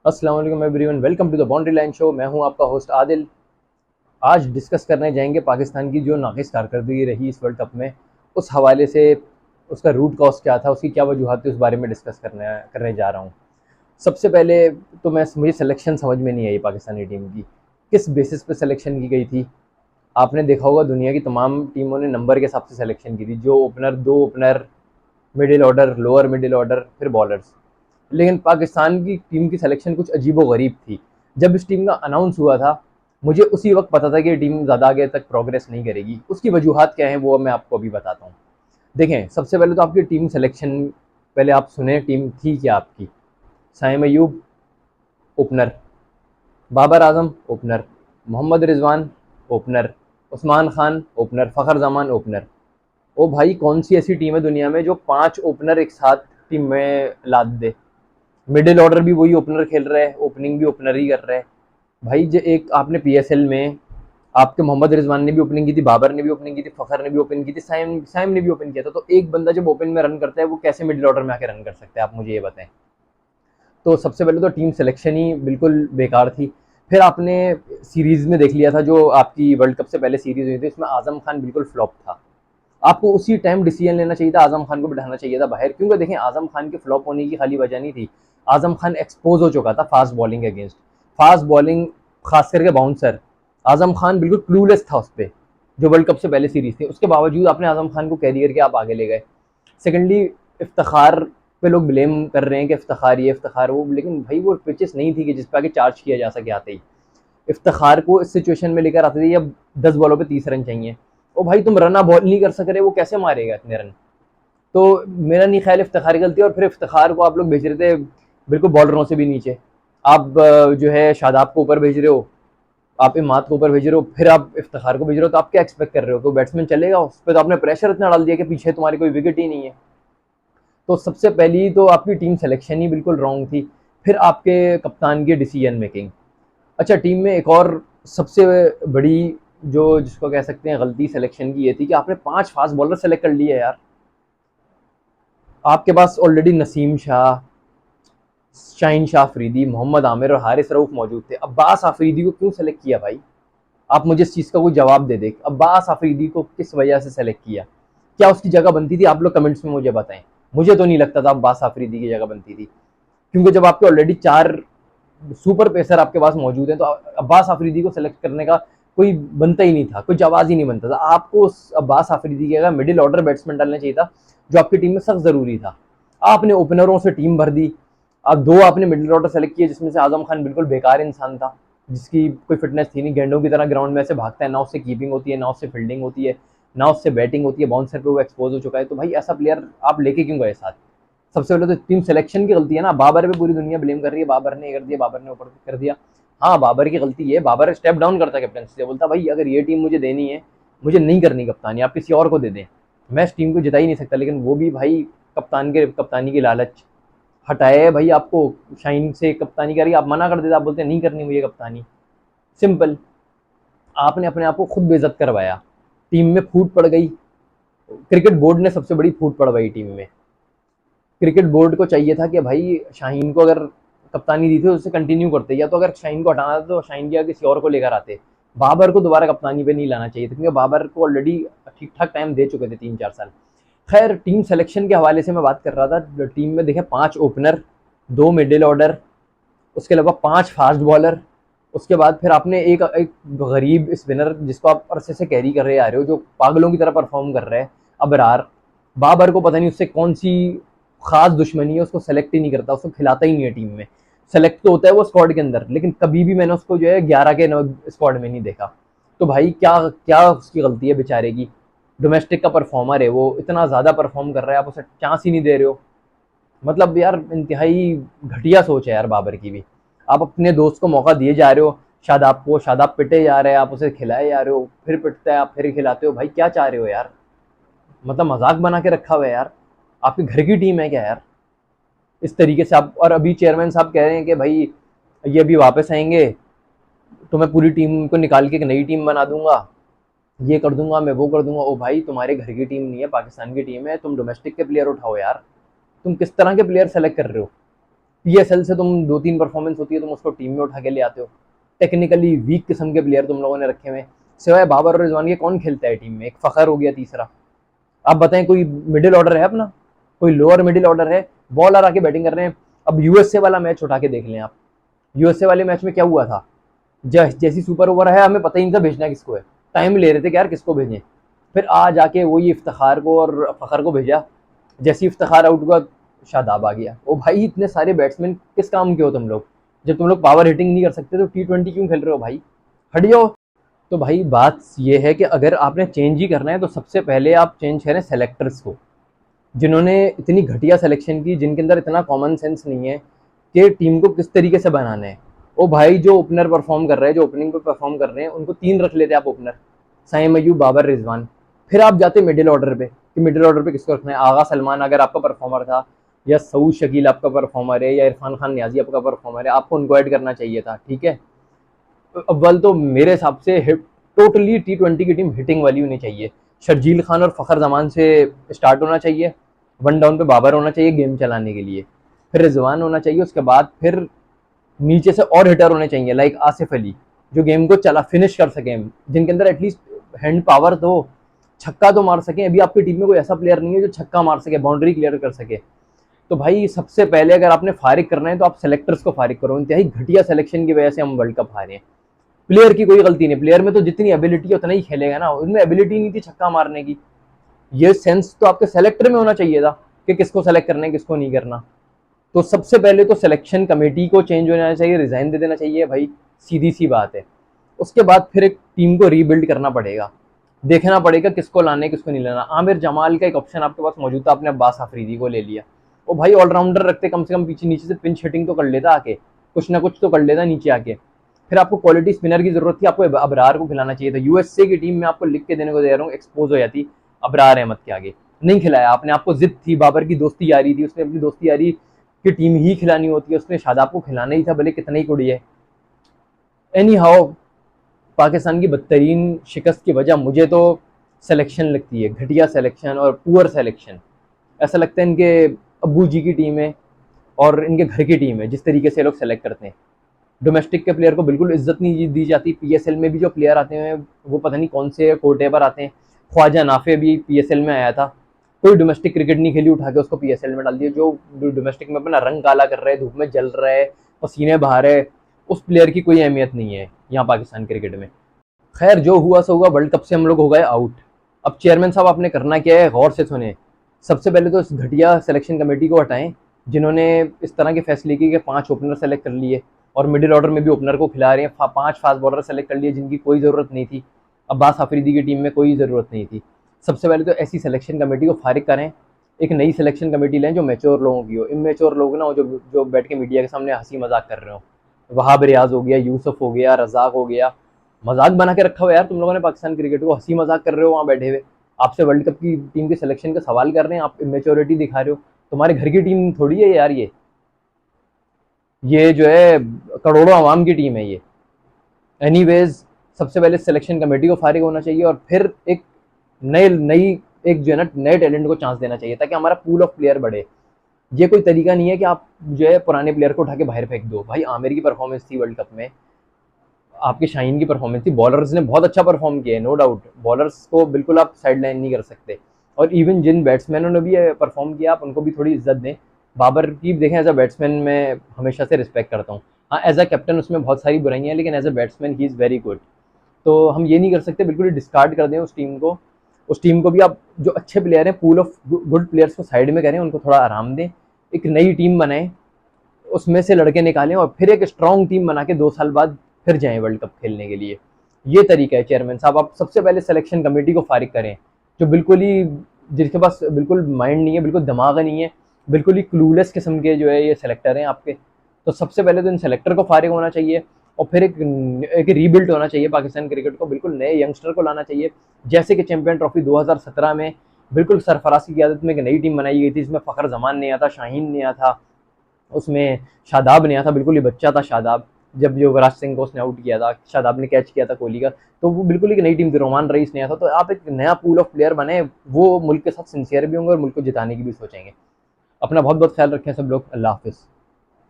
अस्सलाम वालेकुम everyone, welcome to the boundary line show. मैं हूं आपका होस्ट आदिल। आज डिस्कस करने जाएंगे पाकिस्तान की जो नाक़िस कारकर्दगी रही इस वर्ल्ड कप में, उस हवाले से उसका रूट कॉज क्या था, उसकी क्या वजूहत थी, उस बारे में डिस्कस करने जा रहा हूं। सबसे पहले तो मुझे सिलेक्शन समझ में नहीं आई पाकिस्तानी टीम की, किस बेसिस पे सिलेक्शन की गई थी। आपने देखा होगा दुनिया की तमाम टीमों ने नंबर के हिसाब से सिलेक्शन की थी, जो ओपनर, दो opener, middle order, lower middle order, फिर बॉलर्स। लेकिन पाकिस्तान की टीम की सिलेक्शन कुछ अजीबो-गरीब थी। जब इस टीम का अनाउंस हुआ था, मुझे उसी वक्त पता था कि ये टीम ज़्यादा आगे तक प्रोग्रेस नहीं करेगी। उसकी वजूहत क्या हैं वो मैं आपको अभी बताता हूँ। देखें, सबसे पहले तो आपकी टीम सिलेक्शन, पहले आप सुने टीम थी क्या आपकी। Saim Ayub opener, Babar Azam opener, Mohammad Rizwan opener, Usman Khan opener, Fakhar Zaman opener. ओ भाई, कौन सी ऐसी टीम है दुनिया में जो 5 ओपनर एक साथ टीम में लाद दे। मिडिल ऑर्डर भी वही ओपनर खेल रहा है, ओपनिंग भी ओपनर ही कर रहा है। भाई जो एक आपने पीएसएल में आपके मोहम्मद रिजवान ने भी ओपनिंग की थी, बाबर ने भी ओपनिंग की थी, फखर ने भी ओपनिंग की थी, साइम साइम ने भी ओपन किया था। तो एक बंदा जब ओपन में रन करता है, वो कैसे मिडिल ऑर्डर में आके रन कर सकता है, आप मुझे ये बताएं। तो सबसे पहले तो टीम सिलेक्शन ही बिल्कुल बेकार थी। फिर आपने सीरीज में देख लिया था, जो आपकी वर्ल्ड कप से पहले सीरीज हुई थी, उसमें आजम खान बिल्कुल फ्लॉप था। आपको उसी टाइम डिसीजन लेना चाहिए था, आजम खान को बिठाना चाहिए था बाहर। क्योंकि देखें, आजम खान के फ्लॉप होने की खाली वजह नहीं थी, आजम खान एक्सपोज हो चुका था फास्ट बॉलिंग के अगेंस्ट। फास्ट बॉलिंग, खास करके बाउंसर, आजम खान बिल्कुल क्लूलेस था उस पर। जो वर्ल्ड कप से पहले सीरीज थी, उसके बावजूद आपने आजम खान को कैरी करके आप आगे ले गए। सेकेंडली, इफ्तार पे लोग ब्लेम कर रहे हैं कि इफ्तार ये इफ्तार वो, लेकिन भाई वो पिचेस नहीं थी कि जिस पे आगे चार्ज किया जा सके आते ही। इफ्तार को इस सिचुएशन में लेकर आते थे, अब 10 बॉलों पे 30 रन चाहिए। ओ भाई, तुम रन बॉल नहीं कर सक रहे, वो कैसे मारेगा इतने रन। तो मेरा नहीं ख्याल इफ्तार की गलती है। और फिर इफ्तार को आप लोग भेज रहे थे बिल्कुल बॉलरों से भी नीचे। आप जो है शादाब को ऊपर भेज रहे हो, आप इमाद को ऊपर भेज रहे हो, फिर आप इफ्तार को भेज रहे हो। तो आप क्या एक्सपेक्ट कर रहे हो कि बैट्समैन चलेगा उस पर? तो आपने प्रेशर इतना डाल दिया कि पीछे तुम्हारी कोई विकेट ही नहीं है। तो सबसे पहली तो आपकी टीम सिलेक्शन ही बिल्कुल रॉन्ग थी। फिर आपके कप्तान की डिसीजन मेकिंग। अच्छा, टीम में एक और सबसे बड़ी, जो जिसको कह सकते हैं गलती सिलेक्शन की, ये थी कि आपने 5 फास्ट बॉलर सेलेक्ट कर लिए यार। आपके पास ऑलरेडी नसीम शाह, शाहीन शाह अफरीदी, मोहम्मद आमिर और हारिस रऊफ मौजूद थे। अब्बास आफरीदी को क्यों सेलेक्ट किया भाई? आप मुझे इस चीज़ का कोई जवाब दे दे, अब्बास आफरीदी को किस वजह से सेलेक्ट किया? क्या उसकी जगह बनती थी? आप लोग कमेंट्स में मुझे बताएं। मुझे तो नहीं लगता था अब्बास आफरीदी की जगह बनती थी, क्योंकि जब आपके ऑलरेडी 4 सुपर पेसर आपके पास मौजूद हैं, तो अब्बास आफरीदी को सेलेक्ट करने का कोई बनता ही नहीं था, कोई जवाब ही नहीं बनता था। आपको उस अब्बास आफरीदी की जगह मिडिल ऑर्डर बैट्समैन डालना चाहिए था, जो आपकी टीम में सख्त ज़रूरी था। आपने ओपनरों से टीम भर दी। अब 2 आपने मिडिल ऑर्डर सेलेक्ट किए, जिसमें से आजम खान बिल्कुल बेकार इंसान था, जिसकी कोई फिटनेस थी नहीं, गेंडों की तरह ग्राउंड में ऐसे भागता है, ना उससे कीपिंग होती है, ना उससे फील्डिंग होती है, ना उससे बैटिंग होती है, बाउंसर पे वो एक्सपोज हो चुका है। तो भाई ऐसा प्लेयर आप लेके क्यों गए साथ? सबसे पहले तो टीम सिलेक्शन की गलती है ना। बाबर पे पूरी दुनिया ब्लेम कर रही है, बाबर ने ये कर दिया, बाबर ने ऊपर कर दिया। हाँ, बाबर की गलती है। बाबर स्टेप डाउन करता कैप्टनसी से, बोलता भाई अगर ये टीम मुझे देनी है, मुझे नहीं करनी कप्तानी, आप किसी और को दे दें, मैं इस टीम को जिता ही नहीं सकता। लेकिन वो भी भाई कप्तानी की लालच हटाए भाई। आपको शाइन से कप्तानी करी, आप मना कर देते, आप बोलते नहीं करनी मुझे कप्तानी। सिंपल। आपने अपने आप को खुद बेइज्जत करवाया, टीम में फूट पड़ गई। क्रिकेट बोर्ड ने सबसे बड़ी फूट पड़वाई टीम में। क्रिकेट बोर्ड को चाहिए था कि भाई शाहीन को अगर कप्तानी दी थी तो उसे कंटिन्यू करते, या तो अगर शाहीन को हटाना था तो शाहीन की किसी और को लेकर आते। बाबर को दोबारा कप्तानी पे नहीं लाना चाहिए था, क्योंकि बाबर को ऑलरेडी ठीक ठाक टाइम दे चुके थे, 3-4 साल। खैर, टीम सिलेक्शन के हवाले से मैं बात कर रहा था। टीम में देखें, 5 ओपनर, 2 मिडिल ऑर्डर, उसके अलावा 5 फास्ट बॉलर। उसके बाद फिर आपने एक गरीब स्पिनर, जिसको आप अरसे से कैरी कर रहे आ रहे हो, जो पागलों की तरह परफॉर्म कर रहे हैं, अबरार। बाबर को पता नहीं उससे कौन सी खास दुश्मनी है, उसको सेलेक्ट ही नहीं करता, उसको खिलाता ही नहीं है टीम में। सेलेक्ट तो होता है वो स्क्वाड के अंदर, लेकिन कभी भी मैंने उसको जो है 11 के स्क्वाड में नहीं देखा। तो भाई क्या क्या उसकी गलती है बेचारे की? डोमेस्टिक का परफॉर्मर है वो, इतना ज़्यादा परफॉर्म कर रहा है, आप उसे चांस ही नहीं दे रहे हो। मतलब यार, इंतहाई घटिया सोच है यार बाबर की भी। आप अपने दोस्त को मौका दिए जा रहे हो, शादाब को, शादाब पिटे जा रहे हैं, आप उसे खिलाए जा रहे हो, फिर पिटता है, आप फिर खिलाते हो। भाई क्या चाह रहे हो यार? मतलब मजाक बना के रखा हुआ है यार। आपके घर की टीम है क्या यार? इस तरीके से आप, और अभी चेयरमैन साहब कह रहे हैं कि भाई ये अभी वापस आएंगे तो मैं पूरी टीम को निकाल के एक नई टीम बना दूंगा, ये कर दूंगा, मैं वो कर दूंगा। ओ भाई, तुम्हारे घर की टीम नहीं है, पाकिस्तान की टीम है, तुम डोमेस्टिक के प्लेयर उठाओ यार। तुम किस तरह के प्लेयर सेलेक्ट कर रहे हो? पीएसएल से तुम 2-3 परफॉर्मेंस होती है, तुम उसको टीम में उठा के ले आते हो। टेक्निकली वीक किस्म के प्लेयर तुम लोगों ने रखे हुए हैं। सिवाय बाबर और रिजवान के कौन खेलता है टीम में? एक फ़खर हो गया तीसरा। आप बताएं, कोई मिडिल ऑर्डर है अपना? कोई लोअर मिडिल ऑर्डर है? बॉलर आके बैटिंग कर रहे हैं। अब यूएसए वाला मैच उठा के देख लें आप। यूएसए वाले मैच में क्या हुआ था? जैसी सुपर ओवर है, हमें पता ही नहीं था भेजना किसको है। टाइम ले रहे थे कि यार किसको भेजें। फिर आ जाके वही इफ्तिखार को और फ़खर को भेजा। जैसे इफ्तिखार आउट हुआ, शादाब आ गया। ओ भाई, इतने सारे बैट्समैन किस काम के हो तुम लोग? जब तुम लोग पावर हिटिंग नहीं कर सकते तो T20 क्यों खेल रहे हो भाई? हट जाओ। तो भाई बात ये है कि अगर आपने चेंज ही करना है तो सबसे पहले आप चेंज करें सेलेक्टर्स को, जिन्होंने इतनी घटिया सिलेक्शन की, जिनके अंदर इतना कॉमन सेंस नहीं है कि टीम को किस तरीके से बनाना है। ओ भाई, जो ओपनर परफॉर्म कर रहे हैं, जो ओपनिंग पे परफॉर्म कर रहे हैं, उनको 3 रख लेते आप ओपनर, साइम अयूब, बाबर, रिजवान। फिर आप जाते मिडिल ऑर्डर पे कि मिडिल ऑर्डर पे किसको रखना है। आगा सलमान अगर आपका परफॉर्मर था, या सऊद शकील आपका परफॉर्मर है, या इरफान खान न्याजी आपका परफॉर्मर है, आपको उनको ऐड करना चाहिए था। ठीक है, अव्वल तो मेरे हिसाब से टोटली T20 की टीम हिटिंग वाली होनी चाहिए। शर्जील खान और फ़खर जमान से स्टार्ट होना चाहिए। वन डाउन पे बाबर होना चाहिए गेम चलाने के लिए। फिर रिजवान होना चाहिए। उसके बाद फिर नीचे से और हिटर होने चाहिए, लाइक आसिफ अली, जो गेम को चला फिनिश कर सकें, जिनके अंदर एटलीस्ट हैंड पावर तो, छक्का तो मार सकें। अभी आपकी टीम में कोई ऐसा प्लेयर नहीं है जो छक्का मार सके, बाउंड्री क्लियर कर सके। तो भाई सबसे पहले अगर आपने फारिग करना है तो आप सेलेक्टर्स को फारिग करो। इंतहाई घटिया सिलेक्शन की वजह से हम वर्ल्ड कप हारे हैं। प्लेयर की कोई गलती नहीं, प्लेयर में तो जितनी एबिलिटी है उतना ही खेलेगा ना। उनमें एबिलिटी नहीं थी छक्का मारने की। ये सेंस तो आपके सेलेक्टर में होना चाहिए था कि किसको सेलेक्ट करना है, किसको नहीं करना। तो सबसे पहले तो सिलेक्शन कमेटी को चेंज हो जाना चाहिए, रिजाइन दे देना चाहिए भाई, सीधी सी बात है। उसके बाद फिर एक टीम को रीबिल्ड करना पड़ेगा, देखना पड़ेगा किसको लाना है, किसको नहीं लाना। आमिर जमाल का एक ऑप्शन आपके पास मौजूद था, आपने अब्बास अफरीदी को ले लिया। वो भाई ऑलराउंडर रखते, कम से कम पीछे नीचे से पिंच हिटिंग तो कर लेता आके, कुछ ना कुछ तो कर लेता नीचे आके। फिर आपको क्वालिटी स्पिनर की जरूरत थी, आपको अबरार को खिलाना चाहिए था। यूएसए की टीम में आपको लिख के देने को दे रहा हूँ, एक्सपोज हो जाती अबरार अहमद के आगे। नहीं खिलाया आपने, आपको जिद थी, बाबर की दोस्ती यारी थी, उसने अपनी दोस्ती यारी की टीम ही खिलानी होती है, उसने शादाब को खिलाना ही था, भले कितना ही कुड़ी है। एनी हाउ, पाकिस्तान की बदतरीन शिकस्त की वजह मुझे तो सिलेक्शन लगती है, घटिया सिलेक्शन और पुअर सिलेक्शन। ऐसा लगता है इनके अब्बू जी की टीम है और इनके घर की टीम है, जिस तरीके से लोग सेलेक्ट करते हैं। डोमेस्टिक के प्लेयर को बिल्कुल इज्जत नहीं दी जाती। पीएसएल में भी जो प्लेयर आते हैं वो पता नहीं कौन से कोटे पर आते हैं। ख्वाजा नाफे भी पीएसएल में आया था, कोई डोमेस्टिक क्रिकेट नहीं खेली, उठा के उसको पीएसएल में डाल दिया। जो डोमेस्टिक में अपना रंग काला कर रहे हैं, धूप में जल रहा है, पसीने बहा रहे है, उस प्लेयर की कोई अहमियत नहीं है यहाँ पाकिस्तान क्रिकेट में। खैर, जो हुआ सो हुआ, वर्ल्ड कप से हम लोग हो गए आउट। अब चेयरमैन साहब आपने करना क्या है, गौर से सुने। सबसे पहले तो इस घटिया सिलेक्शन कमेटी को हटाएं, जिन्होंने इस तरह के फैसले किए कि 5 ओपनर सेलेक्ट कर लिए और मिडिल ऑर्डर में भी ओपनर को खिला रहे हैं। 5 फास्ट बॉलर सेलेक्ट कर लिए जिनकी कोई ज़रूरत नहीं थी। अब्बास अफरीदी की टीम में कोई ज़रूरत नहीं थी। सबसे पहले तो ऐसी सिलेक्शन कमेटी को फारिग करें, एक नई सिलेक्शन कमेटी लें जो मैच्योर लोगों की हो। इमेच्योर लोग ना हो, जो जो बैठ के मीडिया के सामने हंसी मजाक कर रहे हो। वहाब रियाज हो गया, यूसुफ हो गया, रजाक हो गया। मजाक बना के रखा हुआ यार तुम लोगों ने पाकिस्तान क्रिकेट को, हंसी मजाक कर रहे हो वहाँ बैठे हुए। आपसे वर्ल्ड कप की टीम के सिलेक्शन का सवाल कर रहे हैं, आप इमेच्योरिटी दिखा रहे हो। तुम्हारे घर की टीम थोड़ी है यार ये जो है करोड़ों आवाम की टीम है ये। एनीवेज, सबसे पहले सिलेक्शन कमेटी को फारिग होना चाहिए और फिर एक नई नई एक जो है ना नए टैलेंट को चांस देना चाहिए, ताकि हमारा पूल ऑफ प्लेयर बढ़े। ये कोई तरीका नहीं है कि आप जो है पुराने प्लेयर को उठा के बाहर फेंक दो। भाई आमिर की परफॉर्मेंस थी वर्ल्ड कप में, आपके शाहीन की परफॉर्मेंस थी, बॉलर्स ने बहुत अच्छा परफॉर्म किया है, नो डाउट। बॉलर्स को बिल्कुल आप साइड लाइन नहीं कर सकते। और इवन जिन बैट्समैनों ने भी परफॉर्म किया, आप उनको भी थोड़ी इज्जत दें। बाबर की देखें, एज अ बैट्समैन मैं हमेशा से रिस्पेक्ट करता हूँ। हाँ, एज अ कैप्टन उसमें बहुत सारी बुराइयाँ हैं, लेकिन as a batsman he is very good. तो हम ये नहीं कर सकते बिल्कुल ही डिस्कार्ड कर दें उस टीम को। उस टीम को भी आप जो अच्छे प्लेयर हैं, पूल ऑफ गुड प्लेयर्स को साइड में करें, उनको थोड़ा आराम दें, एक नई टीम बनाएं, उसमें से लड़के निकालें और फिर एक स्ट्रॉन्ग टीम बना के 2 साल बाद फिर जाएं वर्ल्ड कप खेलने के लिए। ये तरीका है चेयरमैन साहब। आप सबसे पहले सिलेक्शन कमेटी को फारिग करें, जो बिल्कुल ही, जिसके पास बिल्कुल माइंड नहीं है, बिल्कुल दिमाग नहीं है, बिल्कुल ही क्लूलेस किस्म के जो है ये सेलेक्टर हैं आपके। तो सबसे पहले तो इन सेलेक्टर को फारिग होना चाहिए और फिर एक रीबिल्ड होना चाहिए पाकिस्तान क्रिकेट को, बिल्कुल नए यंगस्टर को लाना चाहिए। जैसे कि चैंपियन ट्रॉफी 2017 में बिल्कुल सरफराज की क़यादत में एक नई टीम बनाई गई थी, जिसमें फ़खर जमान नया था, शाहीन नया था, उसमें शादाब नया था, बिल्कुल ही बच्चा था शादाब। जब युवराज सिंह को उसने आउट किया था, शादाब ने कैच किया था कोहली का, तो वो बिल्कुल एक नई टीम थी, रोमान रईस नया था। तो आप एक नया पूल ऑफ प्लेयर बने, वो मुल्क के साथ सिंसियर भी होंगे और मुल्क को जिताने की भी सोचेंगे। अपना बहुत बहुत ख्याल रखें सब लोग। अल्लाह हाफिज़।